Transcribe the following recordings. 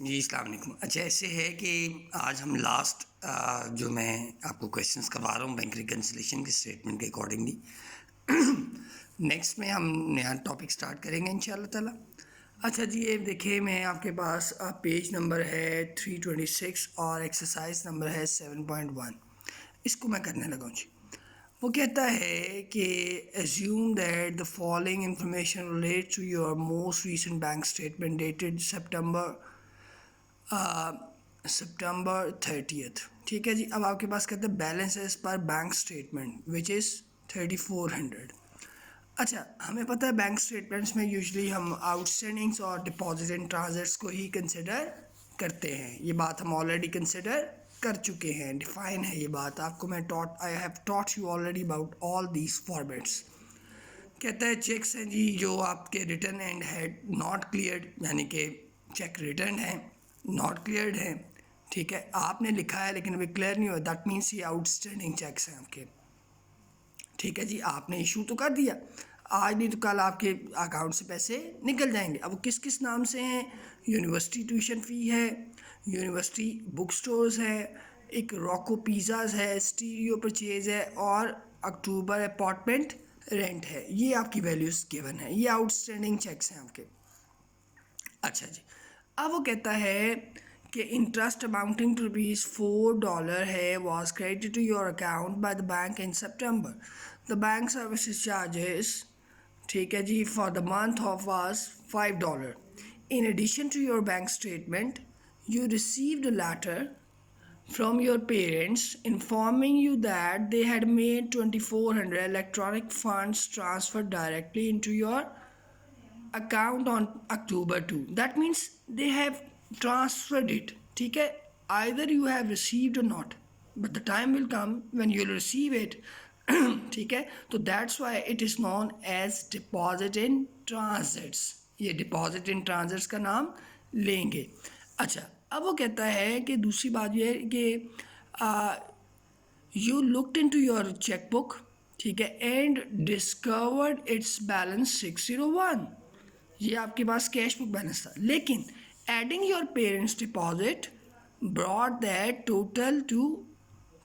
जी अस्सलाम वालेकुम। अच्छा, ऐसे है कि आज हम लास्ट जो मैं आपको क्वेश्चंस करवा रहा हूँ बैंक रिकन्सिलेशन के स्टेटमेंट के अकॉर्डिंगली नेक्स्ट में हम नया टॉपिक स्टार्ट करेंगे इंशाल्लाह ताला। अच्छा जी, ये देखिए मैं आपके पास पेज नंबर है 326 और एक्सरसाइज नंबर है 7.1। इसको मैं करने लगा हूँ जी। वो कहता है कि assume that the following information relates to your most recent bank statement dated September 30th। ठीक है जी। अब आपके पास कहते हैं balance as per bank statement which is 3400। अच्छा, हमें पता है बैंक स्टेटमेंट्स में यूजुअली हम आउटस्टैंडिंग्स और डिपॉजिट एंड ट्रांसफर्स को ही कंसिडर करते हैं। ये बात हम ऑलरेडी कंसिडर कर चुके हैं, डिफाइन है ये बात। आपको मैं I have taught you already about all these formats. कहता है चेक्स हैं जी जो आपके रिटर्न एंड है नॉट क्लियर्ड, यानी कि चेक रिटर्न है नॉट क्लियर्ड है। ठीक है, आपने लिखा है लेकिन अभी क्लियर नहीं हुआ, दैट मीन्स ये आउटस्टैंडिंग चेक्स हैं आपके। ठीक है जी, आपने इशू तो कर दिया, आज नहीं तो कल आपके अकाउंट से पैसे निकल जाएंगे। अब वो किस किस नाम से हैं? यूनिवर्सिटी ट्यूशन फ़ी है, यूनिवर्सिटी बुक स्टोर्स है, एक रॉको पिज़्ज़ाज़ है, स्टीरियो परचेज है और अक्टूबर अपार्टमेंट रेंट है। ये आपकी वैल्यूज़ गिवन है, ये आउटस्टैंडिंग चेक्स हैं आपके। अच्छा जी, अब वो कहता है कि इंटरेस्ट अमाउंटिंग टू $4 है was credited to your account by the bank in सितंबर। द बैंक सर्विसेज चार्जेस, ठीक है जी, for the month of was $5। In addition to your bank statement you received a letter from your parents informing you that they had made 2400 electronic funds transferred directly into your account on October 2. That means they have transferred it. ठीक है, either you have received or not, but the time will come when you'll receive it. ठीक है, तो that's why it is known as deposit in transits. ये deposit in transits का नाम लेंगे। अच्छा, अब वो कहता है कि दूसरी बात ये है कि you looked into your chequebook, ठीक है, एंड डिस्कवर्ड इट्स बैलेंस 601। ये आपके पास कैश बुक बैलेंस था, लेकिन adding your parents deposit brought that total two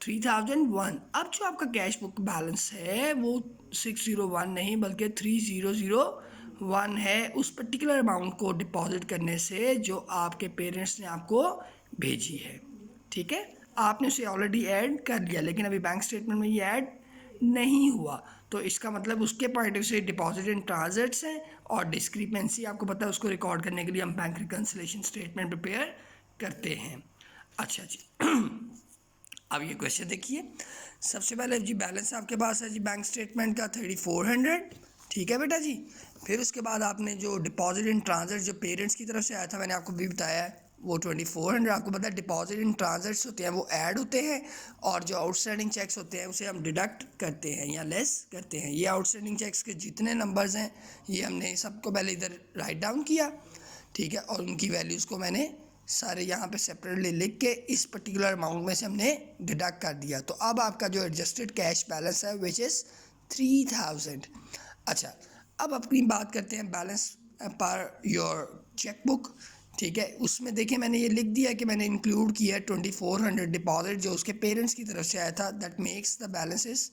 3001। अब जो आपका कैश बुक बैलेंस है वो 601 नहीं बल्कि 3001 है, उस पर्टिकुलर अमाउंट को डिपॉजिट करने से जो आपके पेरेंट्स ने आपको भेजी है। ठीक है, आपने उसे ऑलरेडी ऐड कर लिया, लेकिन अभी बैंक स्टेटमेंट में ये ऐड नहीं हुआ, तो इसका मतलब उसके पॉइंट से डिपॉजिट एंड ट्रांसैक्ट्स हैं और डिस्क्रिपेंसी आपको पता है उसको रिकॉर्ड करने के लिए हम बैंक रिकन्सिलेशन स्टेटमेंट प्रिपेयर करते हैं। अच्छा जी, अब ये क्वेश्चन देखिए। सबसे पहले जी बैलेंस आपके पास है जी बैंक स्टेटमेंट का 3400। ठीक है बेटा जी, फिर उसके बाद आपने जो डिपॉजिट एंड ट्रांसफर जो पेरेंट्स की तरफ से आया था, मैंने आपको भी बताया है, वो 2400। आपको पता है डिपॉजिट एंड ट्रांसफर्स होते हैं वो ऐड होते हैं और जो आउटस्टैंडिंग चेक्स होते हैं उसे हम डिडक्ट करते हैं या लेस करते हैं। ये आउटस्टैंडिंग चेक्स के जितने नंबर्स हैं ये हमने सबको पहले इधर राइट डाउन किया, ठीक है, और उनकी वैल्यूज़ को मैंने सारे यहाँ पे सेपरेटली लिख के इस पर्टिकुलर अमाउंट में से हमने डिडक्ट कर दिया। तो अब आपका जो एडजस्टेड कैश बैलेंस है विच इज़ 3000। अच्छा, अब अपनी बात करते हैं बैलेंस पर योर चेकबुक। ठीक है, उसमें देखिए मैंने ये लिख दिया कि मैंने इंक्लूड किया 2400 डिपॉजिट जो उसके पेरेंट्स की तरफ से आया था, that makes the balance is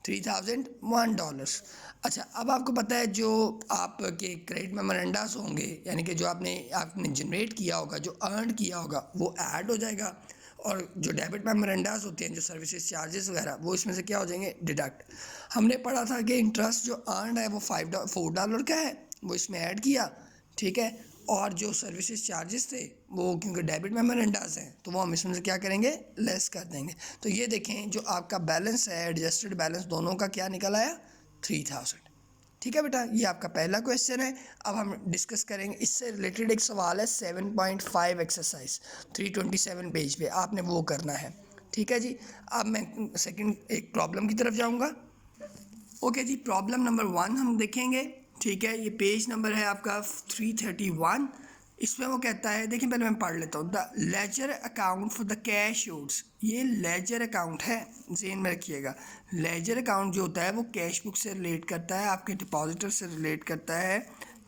$3001। अच्छा, अब आपको पता है जो आपके क्रेडिट मेमोरेंडास होंगे, यानी कि जो आपने जनरेट किया होगा, जो अर्न किया होगा, वो ऐड हो जाएगा, और जो डेबिट मेमोरेंडास होते हैं जो सर्विसेज चार्जेस वगैरह वो इसमें से क्या हो जाएंगे, डिडक्ट। हमने पढ़ा था कि इंटरेस्ट जो अर्न है वो $4 का है, वो इसमें ऐड किया, ठीक है, और जो सर्विसेज चार्जेस थे वो क्योंकि डेबिट मेमोरेंडास हैं तो वो हम इसमें से क्या करेंगे, लेस कर देंगे। तो ये देखें जो आपका बैलेंस है एडजस्टेड बैलेंस दोनों का क्या निकल आया, 3000। ठीक है बेटा, ये आपका पहला क्वेश्चन है। अब हम डिस्कस करेंगे इससे रिलेटेड एक सवाल है 7.5 एक्सरसाइज 327 पेज पे, आपने वो करना है। ठीक है जी, अब मैं सेकंड एक प्रॉब्लम की तरफ जाऊंगा। ओके जी, प्रॉब्लम नंबर 1 हम देखेंगे। ठीक है, ये पेज नंबर है आपका 331। इसमें वो कहता है, देखिए पहले मैं पढ़ लेता हूँ, the ledger account for the cash holds. ये लेजर अकाउंट है, ज़हन में रखिएगा। लेजर अकाउंट जो होता है वो कैश बुक से रिलेट करता है, आपके डिपॉजिटर से रिलेट करता है।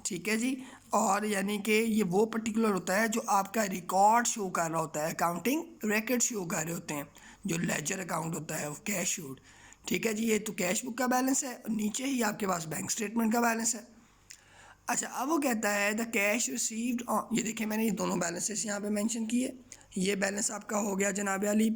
ठीक है जी, और यानी कि ये वो पर्टिकुलर होता है जो आपका रिकॉर्ड शो कर रहा होता है, अकाउंटिंग रिकॉर्ड शो कर रहे होते हैं, जो लेजर अकाउंट होता है वो कैश शोड। ठीक है जी, ये तो कैश बुक का बैलेंस है, नीचे ही आपके पास बैंक स्टेटमेंट का बैलेंस है। अच्छा, अब वो कहता है द कैश रिसीव्ड ऑन, ये देखिए मैंने ये दोनों बैलेंसेस यहाँ पे मेंशन किए। ये बैलेंस आपका हो गया जनाब अली,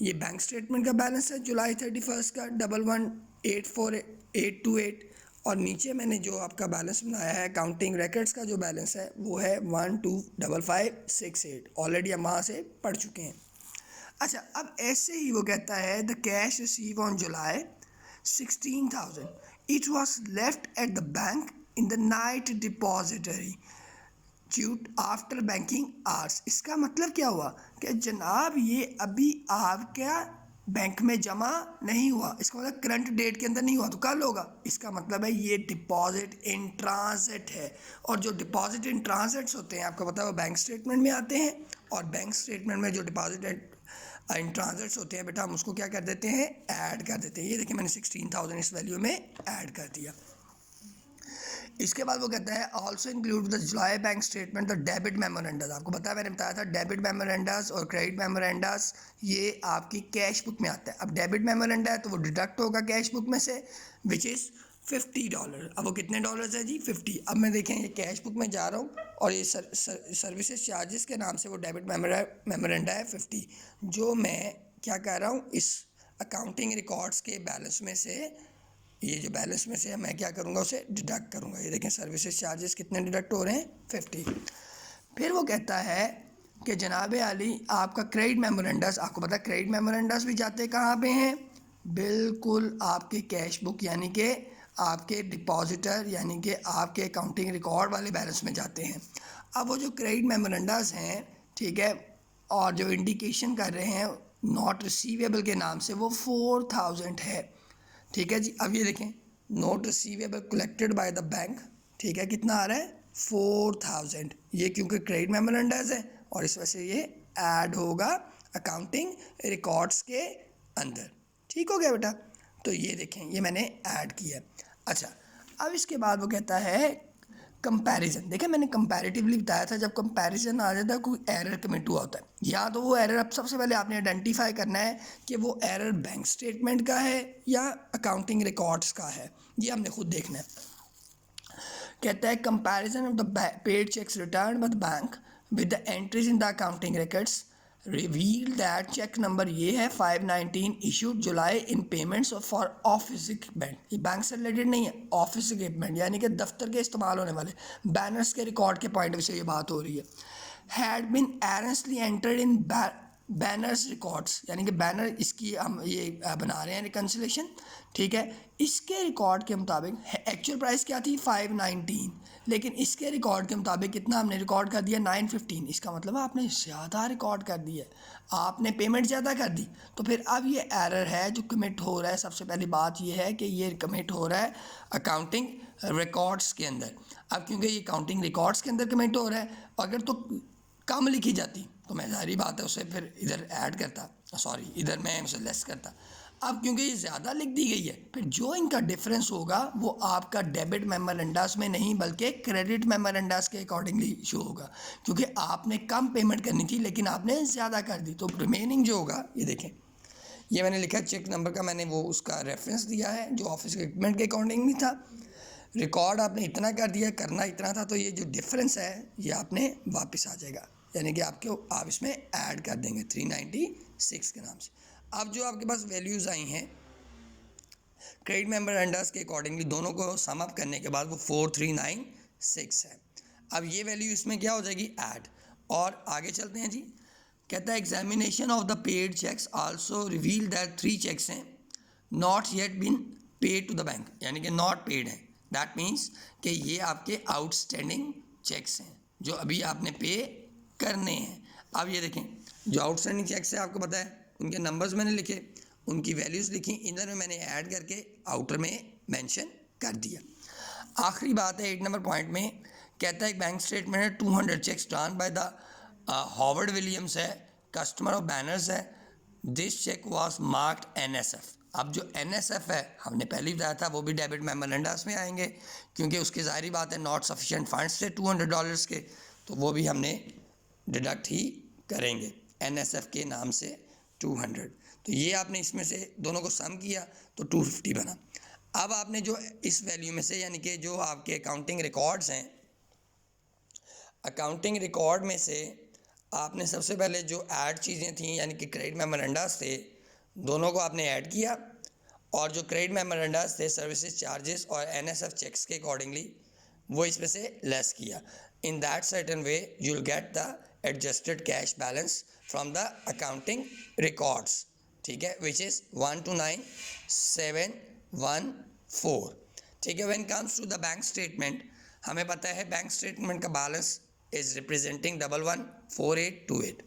ये बैंक स्टेटमेंट का बैलेंस है जुलाई 31 का 11,84828। और नीचे मैंने जो आपका बैलेंस बनाया है अकाउंटिंग रिकॉर्ड्स का जो बैलेंस है वो है 125568। ऑलरेडी हम वहाँ से पढ़ चुके हैं। अच्छा, अब ऐसे ही वो कहता है the cash receive on July 16,000 it was left at the bank in the night depository duet after banking hours. इसका मतलब क्या हुआ कि जनाब ये अभी आपका बैंक में जमा नहीं हुआ, इसका मतलब करंट डेट के अंदर नहीं हुआ, तो कल होगा। इसका मतलब है ये डिपॉजिट इन ट्रांजिट है, और जो डिपॉजिट इन ट्रांजिट्स होते हैं आपको पता है वो बैंक स्टेटमेंट में आते हैं, और बैंक स्टेटमेंट में जो डिपॉजिट इन ट्रांजिट्स होते हैं बेटा हम उसको क्या कर देते हैं, ऐड कर देते हैं। ये देखिए मैंने 16,000 इस वैल्यू में ऐड कर दिया। इसके बाद वो कहता है also include the July bank statement the debit memorandums. आपको पता है मैंने बताया था डेबिट मेमोरेंडस और क्रेडिट मेमोरेंडस ये आपकी कैश बुक में आता है। अब डेबिट मेमोरेंडा है तो वो डिडक्ट होगा कैश बुक में से, विच इज़ $50। अब वो कितने डॉलर्स है जी, 50। अब मैं देखें ये कैश बुक में जा रहा हूँ और ये सर्विसेज चार्जेस के नाम से वो डेबिट मेमोरेंडा है 50, जो मैं क्या कर रहा हूँ इस अकाउंटिंग रिकॉर्ड्स के बैलेंस में से, ये जो बैलेंस में से मैं क्या करूँगा उसे डिडक्ट करूँगा। ये देखें सर्विसेज चार्जेस कितने डिडक्ट हो रहे हैं, 50। फिर वो कहता है कि जनाब आली आपका क्रेडिट मेमोरेंडस, आपको पता है क्रेडिट मेमोरेंडस भी जाते कहाँ पे हैं, बिल्कुल आपके कैश बुक यानी कि आपके डिपॉजिटर यानी कि आपके अकाउंटिंग रिकॉर्ड वाले बैलेंस में जाते हैं। अब वो जो क्रेडिट मेमोरेंडस हैं, ठीक है, और जो इंडिकेशन कर रहे हैं नॉट रिसीवेबल के नाम से, वो 4,000 है। ठीक है जी, अब ये देखें note receivable collected by the bank, ठीक है, कितना आ रहा है 4,000। ये क्योंकि क्रेडिट मेमोरेंडस है और इस वजह से ये ऐड होगा अकाउंटिंग रिकॉर्ड्स के अंदर। ठीक हो गया बेटा, तो ये देखें ये मैंने ऐड किया। अच्छा, अब इसके बाद वो कहता है कंपैरिजन। देखिए मैंने कंपैरेटिवली बताया था, जब कंपैरिजन आ जाता है कोई एरर कमिट हुआ होता है, या तो वो एरर अब सबसे पहले आपने आइडेंटिफाई करना है कि वो एरर बैंक स्टेटमेंट का है या अकाउंटिंग रिकॉर्ड्स का है, ये हमने खुद देखना है। कहता है comparison of the paid cheques return by the bank with the entries in the accounting records reveal that cheque number ये है 519 issued July in payments for office equipment. ये बैंक से रिलेटेड नहीं है, ऑफिस इक्विपमेंट यानी कि दफ्तर के इस्तेमाल होने वाले बैनर्स के रिकॉर्ड के पॉइंट से ये बात हो रही है। Had been erroneously entered in bankers records, यानी कि बैनर इसकी हम ये बना रहे हैं रिकन्सिलेशन, ठीक है, इसके रिकॉर्ड के मुताबिक एक्चुअल प्राइस क्या थी 519, लेकिन इसके रिकॉर्ड के मुताबिक कितना हमने रिकॉर्ड कर दिया 915। इसका मतलब आपने ज़्यादा रिकॉर्ड कर दिया, आपने पेमेंट ज़्यादा कर दी। तो फिर अब ये एरर है जो कमिट हो रहा है, सबसे पहली बात ये है कि ये कमिट हो रहा है अकाउंटिंग रिकॉर्ड्स के अंदर। अब क्योंकि ये अकाउंटिंग रिकॉर्ड्स के अंदर कमिट हो रहा है, अगर तो कम लिखी जाती तो मैं जाहिर बात है उसे फिर इधर ऐड करता, सॉरी इधर मैं उसे लेस करता। अब क्योंकि ये ज़्यादा लिख दी गई है, फिर जो इनका डिफरेंस होगा वो आपका डेबिट मेमोरेंडास में नहीं बल्कि क्रेडिट मेमोरेंडास के अकॉर्डिंगली शो होगा, क्योंकि आपने कम पेमेंट करनी थी लेकिन आपने ज़्यादा कर दी। तो रिमेनिंग जो होगा ये देखें, ये मैंने लिखा चेक नंबर का, मैंने वो उसका रेफरेंस दिया है जो ऑफिस इक्विपमेंट के अकॉर्डिंगली था। रिकॉर्ड आपने इतना कर दिया, करना इतना था, तो ये जो डिफरेंस है ये आपने वापस आ जाएगा, यानी कि आप इसमें ऐड कर देंगे 396 के नाम से। अब जो आपके पास वैल्यूज़ आई हैं क्रेडिट मेमोरेंडस के अकॉर्डिंगली, दोनों को सम अप करने के बाद वो 4396 है। अब ये वैल्यू इसमें क्या हो जाएगी, ऐड। और आगे चलते हैं जी, कहता है examination of the paid cheques also reveal that 3 cheques हैं not yet been paid to the bank, यानी कि नॉट पेड है। दैट मीन्स कि ये आपके आउटस्टैंडिंग चेक्स हैं जो अभी आपने पे करने हैं। अब ये देखें जो आउटस्टैंडिंग चेक्स है आपको पता है उनके नंबर्स मैंने लिखे, उनकी वैल्यूज़ लिखी, इधर में मैंने ऐड करके आउटर में मेंशन कर दिया। आखिरी बात है 8 नंबर पॉइंट में, कहता है एक बैंक स्टेटमेंट है 200 cheques drawn by the Howard Williams है, कस्टमर ऑफ बैनर्स है, this cheque was marked NSF। अब जो NSF है हमने पहले ही बताया था वो भी डेबिट मेमोरेंडास में आएंगे, क्योंकि उसकी ज़ाहिर बात है नॉट सफिशिएंट फंड्स थे $200 के, तो वो भी हमने डिडक्ट ही करेंगे NSF के नाम से 200। तो ये आपने इसमें से दोनों को सम किया तो 250 बना। अब आपने जो इस वैल्यू में से यानी कि जो आपके अकाउंटिंग रिकॉर्ड्स हैं, अकाउंटिंग रिकॉर्ड में से आपने सबसे पहले जो ऐड चीज़ें थी यानी कि क्रेडिट मेमोरेंडास थे, दोनों को आपने ऐड किया, और जो क्रेडिट मेमोरेंडास थे सर्विसेज चार्जेस और NSF चेक्स के अकॉर्डिंगली वो इसमें से लेस किया। In that certain way you will get the adjusted cash balance from the accounting records, ठीक है, विच इज़ 129714, ठीक है। When comes to the bank statement, हमें पता है बैंक स्टेटमेंट का बैलेंस इज रिप्रेजेंटिंग 114828।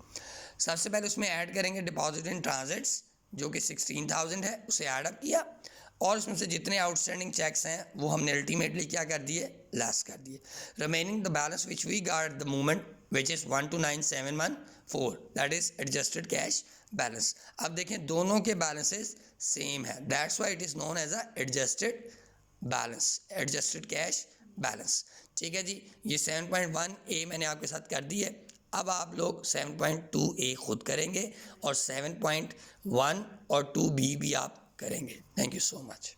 सबसे पहले उसमें ऐड करेंगे डिपॉजिट इन ट्रांजिट्स जो कि 16,000 है, उसे ऐड अप किया, और उसमें से जितने आउटस्टैंडिंग चेक्स हैं वो हमने अल्टीमेटली क्या कर दिए, लेस कर दिए। Remaining the balance which we got the moment which is 129714, that is adjusted cash balance. अब देखें दोनों के बैलेंसेस सेम है, that's why it is known as a adjusted balance, adjusted cash balance, ठीक है जी। ये 7.1A मैंने आपके साथ कर दी है। अब आप लोग 7.2A खुद करेंगे और 7.1 और 2B भी आप करेंगे। Thank you so much.